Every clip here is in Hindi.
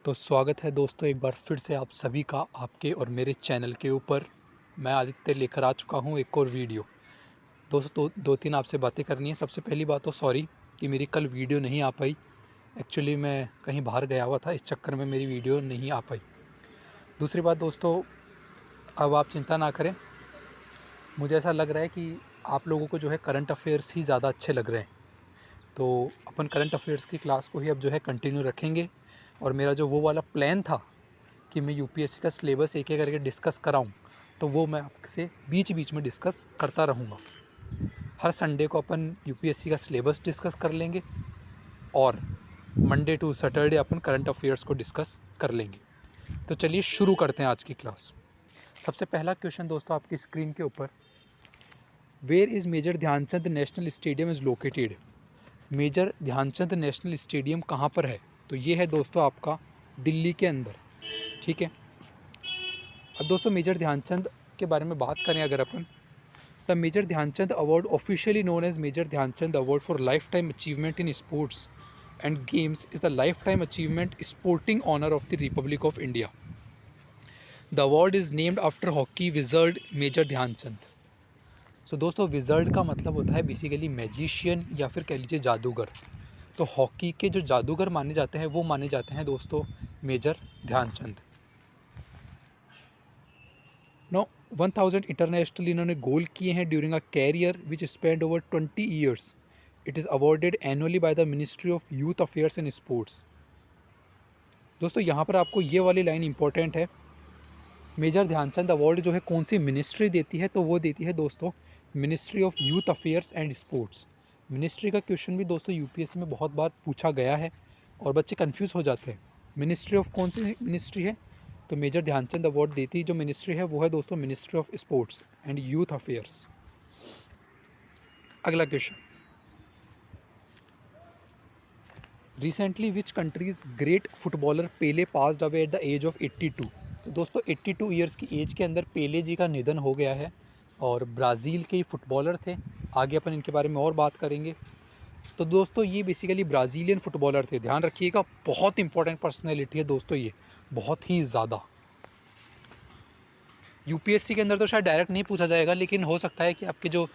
तो स्वागत है दोस्तों एक बार फिर से आप सभी का आपके और मेरे चैनल के ऊपर। मैं आदित्य लेकर आ चुका हूँ एक और वीडियो। दोस्तों दो तीन आपसे बातें करनी है। सबसे पहली बात तो सॉरी कि मेरी कल वीडियो नहीं आ पाई। एक्चुअली मैं कहीं बाहर गया हुआ था, इस चक्कर में मेरी वीडियो नहीं आ पाई। दूसरी बात दोस्तों, अब आप चिंता ना करें। मुझे ऐसा लग रहा है कि आप लोगों को जो है करंट अफेयर्स ही ज़्यादा अच्छे लग रहे हैं, तो अपन करंट अफेयर्स की क्लास को ही अब जो है कंटिन्यू रखेंगे। और मेरा जो वो वाला प्लान था कि मैं यूपीएससी का सिलेबस एक एक करके डिस्कस कराऊं, तो वो मैं आपसे बीच बीच में डिस्कस करता रहूँगा। हर संडे को अपन यूपीएससी का सिलेबस डिस्कस कर लेंगे और मंडे टू सैटरडे अपन करंट अफेयर्स को डिस्कस कर लेंगे। तो चलिए शुरू करते हैं आज की क्लास। सबसे पहला क्वेश्चन दोस्तों आपकी स्क्रीन के ऊपर, where is major Dhyanchand national stadium is located. Major Dhyanchand national stadium कहाँ पर है? तो ये है दोस्तों आपका दिल्ली के अंदर। ठीक है। अब दोस्तों मेजर ध्यानचंद के बारे में बात करें अगर अपन, the major Dhyanchand award officially known as major Dhyanchand award for lifetime achievement in sports and games is the lifetime achievement sporting honour of the republic of India. The award is named after hockey wizard major Dhyan Chand. So दोस्तों विजर्ड का मतलब होता है बेसिकली मैजिशियन या फिर कह लीजिए जादूगर। तो हॉकी के जो जादूगर माने जाते हैं वो माने जाते हैं दोस्तों मेजर ध्यानचंद। नो 1000 इंटरनेशनल इन्होंने गोल किए हैं during a career which spend over 20 years. It is awarded annually by the ministry of youth affairs and sports. दोस्तों यहाँ पर आपको ये वाली लाइन इंपॉर्टेंट है। मेजर ध्यानचंद अवार्ड जो है कौन सी मिनिस्ट्री देती है? तो वो देती है दोस्तों ministry of youth affairs and sports. Ministry का क्वेश्चन भी दोस्तों यूपीएससी में बहुत बार पूछा गया है और बच्चे कंफ्यूज हो जाते हैं। मिनिस्ट्री ऑफ कौन सी मिनिस्ट्री है? तो मेजर ध्यानचंद अवार्ड देती जो मिनिस्ट्री है वो है दोस्तों ministry of sports and youth affairs. अगला question, recently which country's great footballer Pele passed away at the age of 82। तो दोस्तों 82 ईयर्स की एज के अंदर पेले जी का निधन हो गया है और ब्राज़ील के ही फुटबॉलर थे। आगे अपन इनके बारे में और बात करेंगे। तो दोस्तों ये बेसिकली ब्राज़ीलियन फुटबॉलर थे, ध्यान रखिएगा। बहुत इंपॉर्टेंट पर्सनैलिटी है दोस्तों ये, बहुत ही ज़्यादा। यूपीएससी के अंदर तो शायद डायरेक्ट नहीं पूछा जाएगा, लेकिन हो सकता है कि आपके जो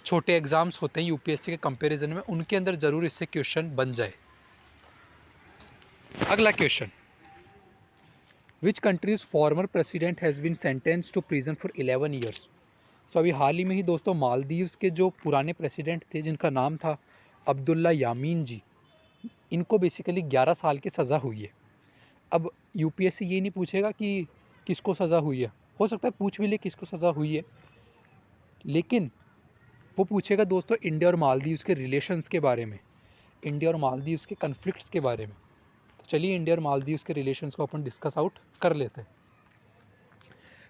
छोटे एग्ज़ाम्स होते हैं यूपीएससी के कंपैरिजन में उनके अंदर ज़रूर इससे क्वेश्चन बन जाए। अगला question, which country's former president has been sentence to prison for 11 years. So अभी हाल ही में ही दोस्तों मालदीव्स के जो पुराने प्रेसिडेंट थे जिनका नाम था अब्दुल्ला यामीन जी, इनको बेसिकली 11 साल की सज़ा हुई है। अब यूपीएससी ये नहीं पूछेगा कि किसको सज़ा हुई है, हो सकता है पूछ भी ले किसको सज़ा हुई है, लेकिन वो पूछेगा दोस्तों इंडिया और मालदीव्स के रिलेशंस के बारे में, इंडिया और मालदीव्स के कन्फ्लिक्ट्स के बारे में। तो चलिए इंडिया और मालदीव्स के रिलेशंस को अपन डिस्कस आउट कर लेते हैं।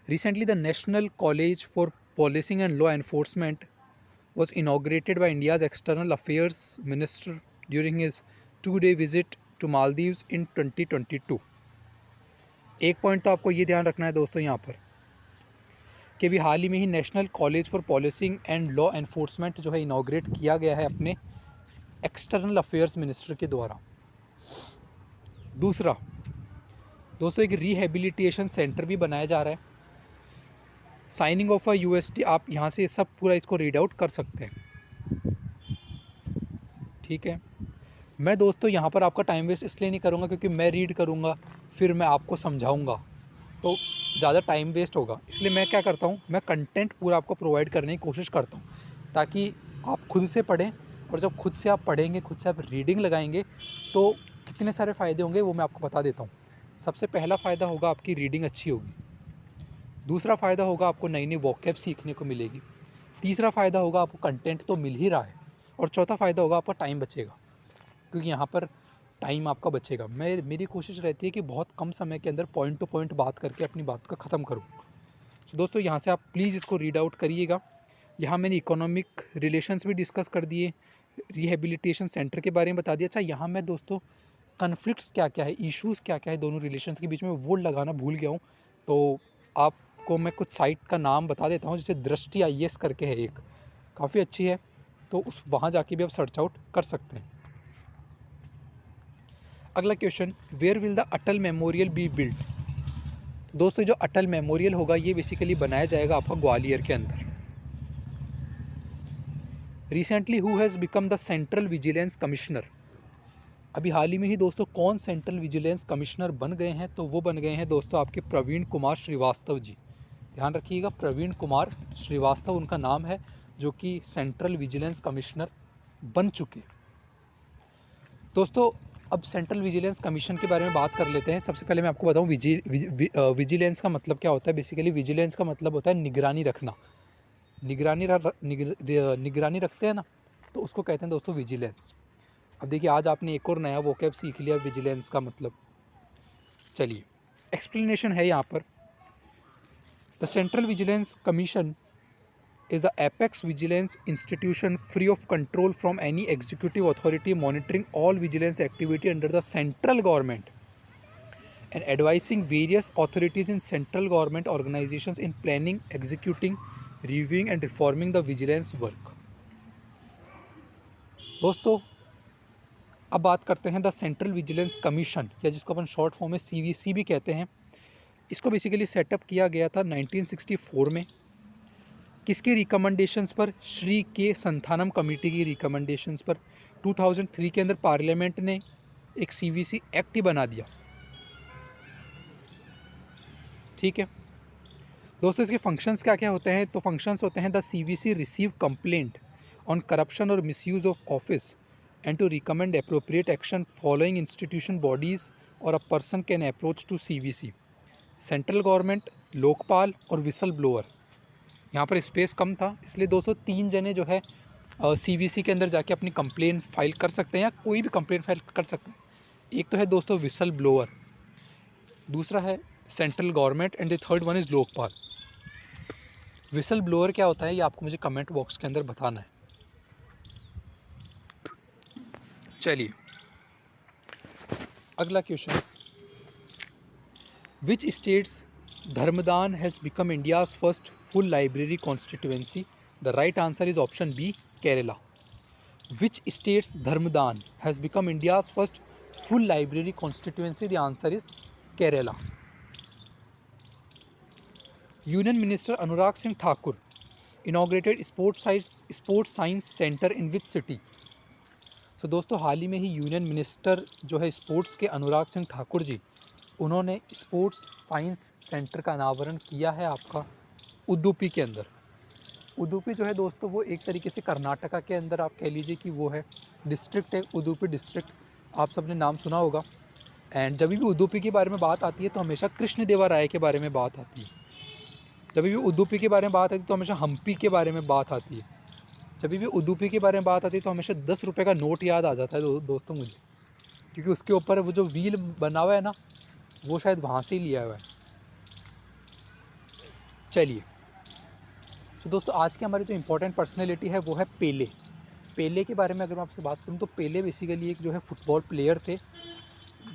Recently the national college for policing and law enforcement was inaugurated by India's External Affairs Minister during his 2-day visit to Maldives in 2022। एक पॉइंट तो आपको ये ध्यान रखना है दोस्तों यहाँ पर कि अभी हाल ही में ही national college for policing and law enforcement जो है इनाग्रेट किया गया है अपने एक्सटर्नल अफेयर्स मिनिस्टर के द्वारा। दूसरा दोस्तों एक रिहेबिलिटेशन सेंटर भी बनाया जा रहा है। साइनिंग ऑफ अ यूएसटी, आप यहाँ से सब पूरा इसको रीड आउट कर सकते हैं। ठीक है। मैं दोस्तों यहाँ पर आपका टाइम वेस्ट इसलिए नहीं करूँगा क्योंकि मैं रीड करूँगा फिर मैं आपको समझाऊँगा तो ज़्यादा टाइम वेस्ट होगा। इसलिए मैं क्या करता हूँ, मैं कंटेंट पूरा आपको प्रोवाइड करने की कोशिश करता हूँ ताकि आप खुद से पढ़ें। और जब खुद से आप पढ़ेंगे, खुद से आप रीडिंग लगाएंगे तो कितने सारे फ़ायदे होंगे वो मैं आपको बता देता हूँ। सबसे पहला फ़ायदा होगा आपकी रीडिंग अच्छी होगी। दूसरा फ़ायदा होगा आपको नई नई वोकैब सीखने को मिलेगी। तीसरा फ़ायदा होगा आपको कंटेंट तो मिल ही रहा है। और चौथा फ़ायदा होगा आपका टाइम बचेगा, क्योंकि यहाँ पर टाइम आपका बचेगा। मेरी कोशिश रहती है कि बहुत कम समय के अंदर पॉइंट टू पॉइंट बात करके अपनी बात को ख़त्म करूँ। तो दोस्तों यहाँ से आप प्लीज़ इसको रीड आउट करिएगा। यहाँ मैंने इकोनॉमिक रिलेशंस भी डिस्कस कर दिए, रिहेबिलिटेशन सेंटर के बारे में बता दिया। अच्छा यहाँ मैं दोस्तों कन्फ्लिक्ट्स क्या क्या है, इश्यूज़ क्या क्या है दोनों रिलेशंस के बीच में वो लगाना भूल गया हूँ। तो आपको मैं कुछ साइट का नाम बता देता हूँ, जैसे दृष्टि IAS करके है एक, काफ़ी अच्छी है, तो उस वहाँ जाके भी आप सर्च आउट कर सकते हैं। अगला question, where will the Atal memorial be built? दोस्तों जो अटल मेमोरियल होगा ये बेसिकली बनाया जाएगा आपका ग्वालियर के अंदर। Recently who has become the central vigilance commissioner? अभी हाल ही में ही दोस्तों कौन सेंट्रल विजिलेंस कमिश्नर बन गए हैं? तो वो बन गए हैं दोस्तों आपके प्रवीण कुमार श्रीवास्तव जी। ध्यान रखिएगा, प्रवीण कुमार श्रीवास्तव उनका नाम है, जो कि सेंट्रल विजिलेंस कमिश्नर बन चुके। दोस्तों अब सेंट्रल विजिलेंस कमीशन के बारे में बात कर लेते हैं। सबसे पहले मैं आपको बताऊं विजिलेंस का मतलब क्या होता है। बेसिकली विजिलेंस का मतलब होता है निगरानी रखना। निगरानी रखते हैं ना, तो उसको कहते हैं दोस्तों विजिलेंस। अब देखिए आज आपने एक और नया वोकैब सीख लिया विजिलेंस का मतलब। चलिए एक्सप्लेनेशन है यहाँ पर। The central vigilance commission is the apex vigilance institution free of control from any executive authority, monitoring all vigilance activity under the central government and advising various authorities in central government organizations in planning, executing, reviewing and reforming the vigilance work. दोस्तों अब बात करते हैं द सेंट्रल विजिलेंस कमीशन, या जिसको अपन शॉर्ट फॉर्म में CVC भी कहते हैं। इसको बेसिकली सेटअप किया गया था 1964 में। किसके रिकमेंडेशंस पर? श्री के संथानम कमेटी की रिकमेंडेशंस पर। 2003 के अंदर पार्लियामेंट ने एक CVC एक्ट ही बना दिया। ठीक है दोस्तों, इसके फंक्शंस क्या क्या होते हैं? तो फंक्शंस होते हैं the CVC receive complaint on corruption और misuse of office and to recommend appropriate action following institution bodies और a person can approach to CVC, central government, Lokpal और विसल ब्लोअर। यहाँ पर स्पेस कम था इसलिए 203 जने जो है CVC के अंदर जाके अपनी कंप्लेन फाइल कर सकते हैं, या कोई भी कंप्लेन फाइल कर सकते हैं। एक तो है दोस्तों विसल ब्लोअर, दूसरा है central government and the third one is Lokpal. Whistle blower क्या होता है ये आपको मुझे कमेंट बॉक्स के अंदर बताना है। चलिए अगला question, which states Dharmadam has become India's first full library constituency? The right answer is option B, Kerala. Which state's Dharmadan has become India's first full library constituency? The answer is Kerala. Union Minister Anurag Singh Thakur inaugurated sports science center in which city? So दोस्तों हाल ही में ही यूनियन मिनिस्टर जो है स्पोर्ट्स के अनुराग सिंह ठाकुर जी, उन्होंने स्पोर्ट्स साइंस सेंटर का अनावरण किया है आपका उडुपी के अंदर। उडुपी जो है दोस्तों वो एक तरीके से कर्नाटका के अंदर आप कह लीजिए कि वो है डिस्ट्रिक्ट है, उडुपी डिस्ट्रिक्ट, आप सबने नाम सुना होगा। एंड जब भी उडुपी के बारे में बात आती है तो हमेशा कृष्णदेवराय के बारे में बात आती है। जब भी उडुपी के बारे में बात आती है तो हमेशा हम्पी के बारे में बात आती है। जब भी उडुपी के बारे में बात आती है तो हमेशा 10 रुपये का नोट याद आ जाता है दोस्तों मुझे, क्योंकि उसके ऊपर वो जो व्हील बना हुआ है ना, वो शायद वहाँ से ही लिया हुआ है। चलिए तो दोस्तों आज के हमारे जो इम्पोर्टेंट पर्सनैलिटी है वो है पेले। पेले के बारे में अगर मैं आपसे बात करूँ तो पेले बेसिकली एक जो है फुटबॉल प्लेयर थे,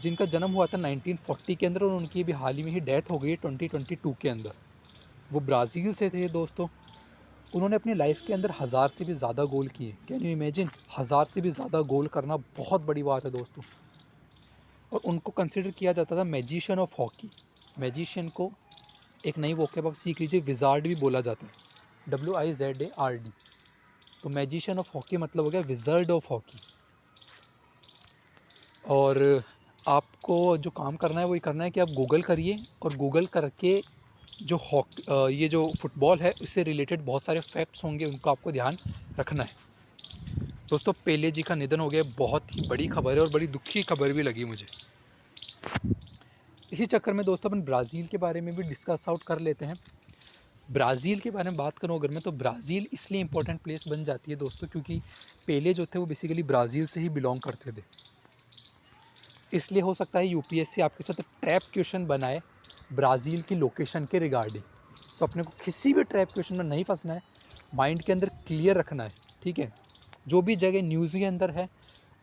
जिनका जन्म हुआ था 1940 के अंदर और उनकी भी हाल ही में ही डेथ हो गई है 2022 के अंदर। वो ब्राज़ील से थे दोस्तों। उन्होंने अपनी लाइफ के अंदर 1000 से भी ज़्यादा गोल किए। कैन यू इमेजिन, 1000 से भी ज़्यादा गोल करना बहुत बड़ी बात है दोस्तों। और उनको कंसिडर किया जाता था मैजिशियन ऑफ हॉकी। मैजिशियन को एक नई वोकैब आप सीख लीजिए, विज़ार्ड भी बोला जाता है, WIZARD। तो मैजिशियन ऑफ हॉकी मतलब हो गया विज़र्ड ऑफ हॉकी। और आपको जो काम करना है वो ये करना है कि आप गूगल करिए और गूगल करके जो ये जो फुटबॉल है उससे रिलेटेड बहुत सारे फैक्ट्स होंगे, उनको आपको ध्यान रखना है। दोस्तों पेले जी का निधन हो गया, बहुत ही बड़ी खबर है और बड़ी दुखी खबर भी लगी मुझे। इसी चक्कर में दोस्तों अपन ब्राज़ील के बारे में भी डिस्कस आउट कर लेते हैं। ब्राज़ील के बारे में बात करूँ अगर मैं, तो ब्राज़ील इसलिए इम्पोर्टेंट प्लेस बन जाती है दोस्तों क्योंकि पेले जो थे वो बेसिकली ब्राज़ील से ही बिलोंग करते थे। इसलिए हो सकता है UPSC आपके साथ ट्रैप क्वेश्चन बनाए ब्राज़ील की लोकेशन के रिगार्डिंग। तो अपने को किसी भी ट्रैप क्वेश्चन में नहीं फंसना है, माइंड के अंदर क्लियर रखना है, ठीक है। जो भी जगह न्यूज़ के अंदर है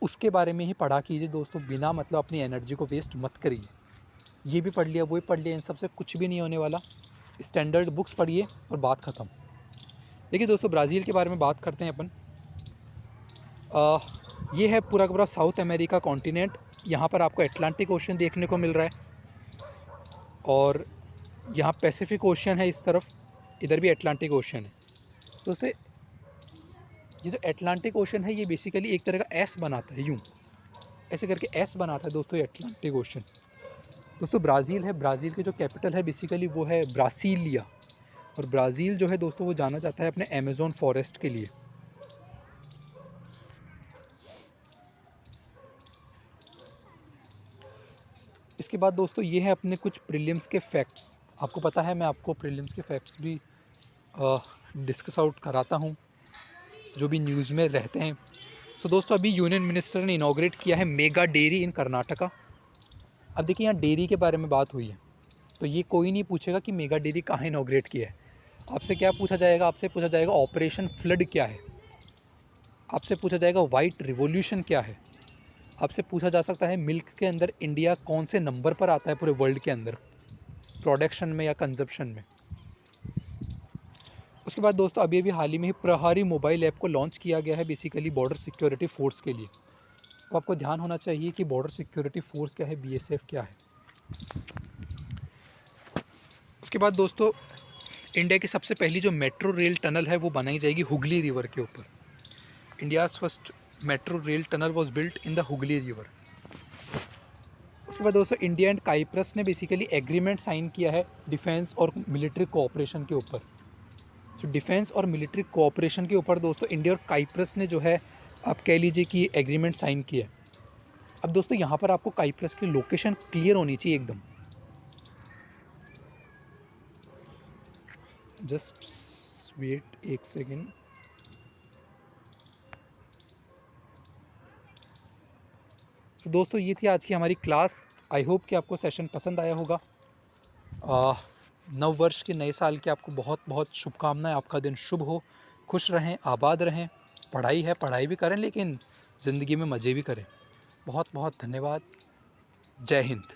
उसके बारे में ही पढ़ा कीजिए दोस्तों, बिना मतलब अपनी एनर्जी को वेस्ट मत करिए। ये भी पढ़ लिया वो भी पढ़ लिया, इन सबसे कुछ भी नहीं होने वाला। स्टैंडर्ड बुक्स पढ़िए और बात ख़त्म। देखिए दोस्तों ब्राज़ील के बारे में बात करते हैं अपन। ये है पूरा का पूरा साउथ अमेरिका कॉन्टिनेंट। यहाँ पर आपको अटलांटिक ओशन देखने को मिल रहा है और यहाँ पैसिफिक ओशन है इस तरफ, इधर भी अटलांटिक ओशन है। दोस्तों ये जो अटलांटिक ओशन है ये बेसिकली एक तरह का एस बनाता है, यूँ ऐसे करके एस बनाता है दोस्तों ये अटलांटिक ओशन। दोस्तों ब्राज़ील है, ब्राज़ील की जो कैपिटल है बेसिकली वो है ब्रासीलिया। और ब्राज़ील जो है दोस्तों वो जाना जाता है अपने अमेज़न फॉरेस्ट के लिए। इसके बाद दोस्तों ये है अपने कुछ प्रीलिम्स के फैक्ट्स। आपको पता है मैं आपको प्रीलिम्स के फैक्ट्स भी डिस्कस आउट कराता हूँ जो भी न्यूज़ में रहते हैं। तो दोस्तों अभी यूनियन मिनिस्टर ने इनॉग्रेट किया है मेगा डेयरी इन कर्नाटका। अब देखिए यहाँ डेयरी के बारे में बात हुई है तो ये कोई नहीं पूछेगा कि मेगा डेयरी कहाँ इनॉग्रेट किया है। आपसे क्या पूछा जाएगा? आपसे पूछा जाएगा ऑपरेशन फ्लड क्या है, आपसे पूछा जाएगा वाइट रिवॉल्यूशन क्या है, आपसे पूछा जा सकता है मिल्क के अंदर इंडिया कौन से नंबर पर आता है पूरे वर्ल्ड के अंदर प्रोडक्शन में या कंजप्शन में। उसके बाद दोस्तों अभी हाल ही में ही प्रहारी मोबाइल ऐप को लॉन्च किया गया है बेसिकली बॉर्डर सिक्योरिटी फोर्स के लिए। तो आपको ध्यान होना चाहिए कि बॉर्डर सिक्योरिटी फोर्स क्या है, BSF क्या है। उसके बाद दोस्तों इंडिया की सबसे पहली जो मेट्रो रेल टनल है वो बनाई जाएगी हुगली रिवर के ऊपर। India's first metro rail tunnel was built in the Hooghly river. उसके बाद दोस्तों इंडिया एंड काइप्रस ने बेसिकली एग्रीमेंट साइन किया है डिफेंस और मिलिट्री कोऑपरेशन के ऊपर। तो डिफेंस और मिलिट्री कोऑपरेशन के ऊपर दोस्तों इंडिया और काइप्रस ने जो है आप कह लीजिए कि एग्रीमेंट साइन किया है। अब दोस्तों यहाँ पर आपको काइप्रस की लोकेशन क्लियर होनी चाहिए एकदम। जस्ट वेट एक सेकेंड। तो दोस्तों ये थी आज की हमारी क्लास। आई होप कि आपको सेशन पसंद आया होगा। नव वर्ष के नए साल की आपको बहुत बहुत शुभकामनाएं। आपका दिन शुभ हो, खुश रहें, आबाद रहें। पढ़ाई है, पढ़ाई भी करें लेकिन ज़िंदगी में मज़े भी करें। बहुत बहुत धन्यवाद। जय हिंद।